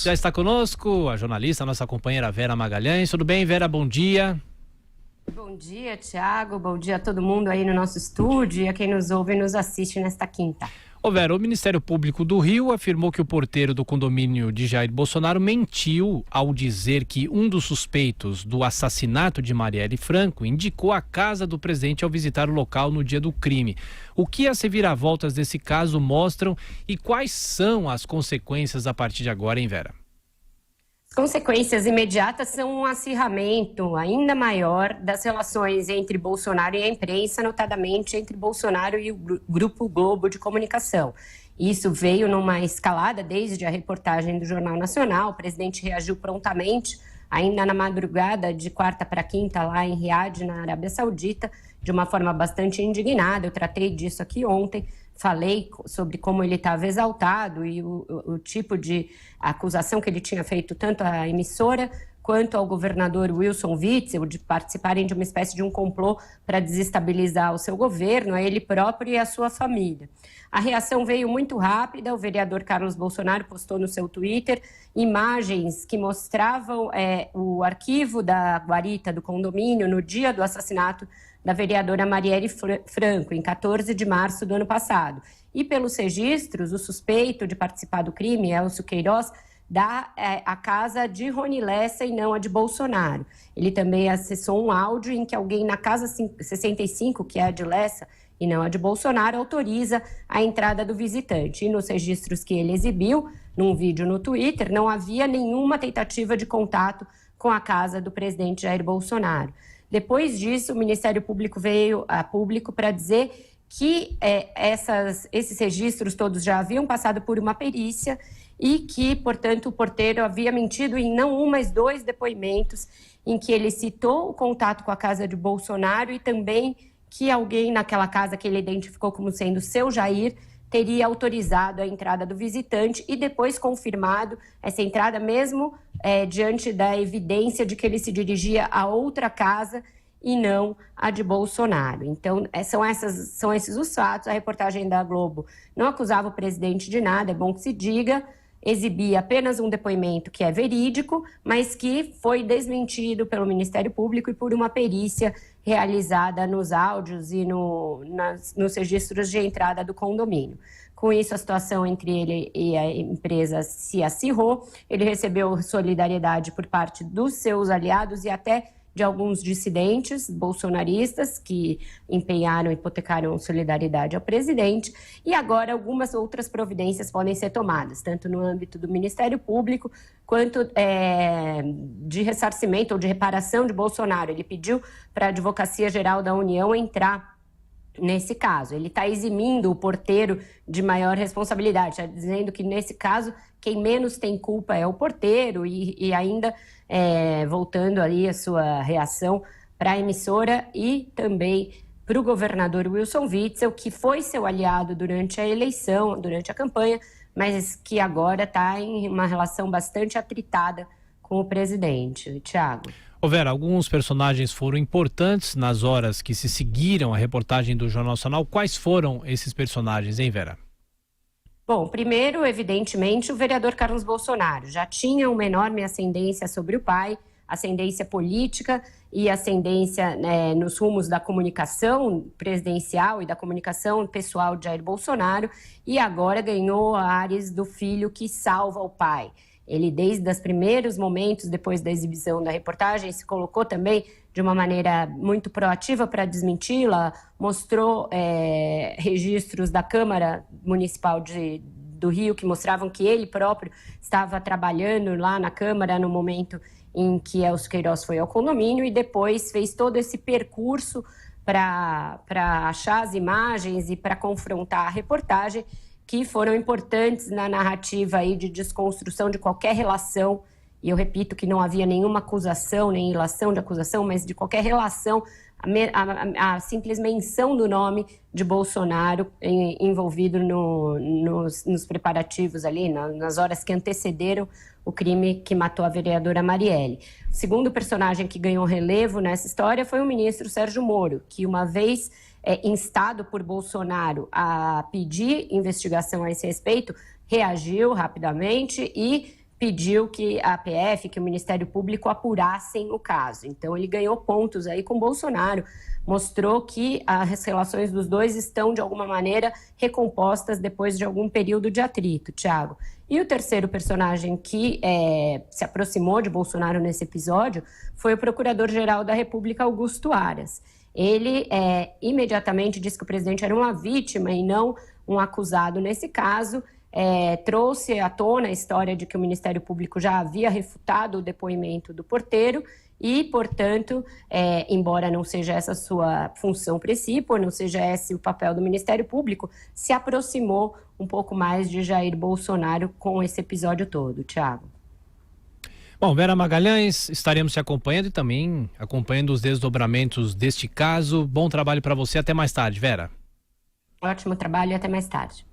Já está conosco a jornalista, a nossa companheira Vera Magalhães. Tudo bem, Vera? Bom dia. Bom dia, Thiago. Bom dia a todo mundo aí no nosso estúdio e a quem nos ouve e nos assiste nesta quinta. Ô Vera, o Ministério Público do Rio afirmou que o porteiro do condomínio de Jair Bolsonaro mentiu ao dizer que um dos suspeitos do assassinato de Marielle Franco indicou a casa do presidente ao visitar o local no dia do crime. O que as reviravoltas desse caso mostram e quais são as consequências a partir de agora, hein, Vera? As consequências imediatas são um acirramento ainda maior das relações entre Bolsonaro e a imprensa, notadamente entre Bolsonaro e o Grupo Globo de Comunicação. Isso veio numa escalada desde a reportagem do Jornal Nacional. O presidente reagiu prontamente, ainda na madrugada de quarta para quinta, lá em Riad, na Arábia Saudita, de uma forma bastante indignada. Eu tratei disso aqui ontem. Falei sobre como ele estava exaltado e o tipo de acusação que ele tinha feito tanto à emissora quanto ao governador Wilson Witzel de participarem de uma espécie de um complô para desestabilizar o seu governo, a ele próprio e a sua família. A reação veio muito rápida. O vereador Carlos Bolsonaro postou no seu Twitter imagens que mostravam o arquivo da guarita do condomínio no dia do assassinato da vereadora Marielle Franco, em 14 de março do ano passado. E pelos registros, o suspeito de participar do crime, Elcio Queiroz, dá a casa de Rony Lessa e não a de Bolsonaro. Ele também acessou um áudio em que alguém na casa 65, que é a de Lessa e não a de Bolsonaro, autoriza a entrada do visitante. E nos registros que ele exibiu, num vídeo no Twitter, não havia nenhuma tentativa de contato com a casa do presidente Jair Bolsonaro. Depois disso, o Ministério Público veio a público para dizer que esses registros todos já haviam passado por uma perícia e que, portanto, o porteiro havia mentido em não um, mas dois depoimentos em que ele citou o contato com a casa de Bolsonaro e também que alguém naquela casa que ele identificou como sendo seu Jair teria autorizado a entrada do visitante e depois confirmado essa entrada mesmo diante da evidência de que ele se dirigia a outra casa e não a de Bolsonaro. Então, são esses os fatos. A reportagem da Globo não acusava o presidente de nada, é bom que se diga, exibia apenas um depoimento que é verídico, mas que foi desmentido pelo Ministério Público e por uma perícia realizada nos áudios e nos registros de entrada do condomínio. Com isso, a situação entre ele e a empresa se acirrou. Ele recebeu solidariedade por parte dos seus aliados e até de alguns dissidentes bolsonaristas que empenharam e hipotecaram solidariedade ao presidente. E agora algumas outras providências podem ser tomadas, tanto no âmbito do Ministério Público, quanto de ressarcimento ou de reparação de Bolsonaro. Ele pediu para a Advocacia Geral da União entrar nesse caso. Ele está eximindo o porteiro de maior responsabilidade, está dizendo que, nesse caso, quem menos tem culpa é o porteiro e ainda voltando ali a sua reação para a emissora e também para o governador Wilson Witzel, que foi seu aliado durante a eleição, durante a campanha, mas que agora está em uma relação bastante atritada com o presidente. Thiago. Ô Vera, alguns personagens foram importantes nas horas que se seguiram a reportagem do Jornal Nacional. Quais foram esses personagens, hein, Vera? Bom, primeiro, evidentemente, o vereador Carlos Bolsonaro já tinha uma enorme ascendência sobre o pai, ascendência política e ascendência nos rumos da comunicação presidencial e da comunicação pessoal de Jair Bolsonaro, e agora ganhou a ares do filho que salva o pai. Ele, desde os primeiros momentos, depois da exibição da reportagem, se colocou também de uma maneira muito proativa para desmenti-la, mostrou registros da Câmara Municipal do Rio que mostravam que ele próprio estava trabalhando lá na Câmara no momento em que Elcio Queiroz foi ao condomínio e depois fez todo esse percurso para achar as imagens e para confrontar a reportagem, que foram importantes na narrativa aí de desconstrução de qualquer relação, e eu repito que não havia nenhuma acusação, nem ilação de acusação, mas de qualquer relação, a simples menção do nome de Bolsonaro envolvido nos preparativos ali, nas horas que antecederam o crime que matou a vereadora Marielle. O segundo personagem que ganhou relevo nessa história foi o ministro Sérgio Moro, que uma vez instado por Bolsonaro a pedir investigação a esse respeito, reagiu rapidamente e pediu que a PF, que o Ministério Público apurassem o caso. Então, ele ganhou pontos aí com Bolsonaro, mostrou que as relações dos dois estão, de alguma maneira, recompostas depois de algum período de atrito, Thiago. E o terceiro personagem que se aproximou de Bolsonaro nesse episódio foi o Procurador-Geral da República, Augusto Aras. Ele imediatamente disse que o presidente era uma vítima e não um acusado nesse caso, trouxe à tona a história de que o Ministério Público já havia refutado o depoimento do porteiro e, portanto, embora não seja essa a sua função principal, não seja esse o papel do Ministério Público, se aproximou um pouco mais de Jair Bolsonaro com esse episódio todo, Thiago. Bom, Vera Magalhães, estaremos te acompanhando e também acompanhando os desdobramentos deste caso. Bom trabalho para você, até mais tarde, Vera. Ótimo trabalho e até mais tarde.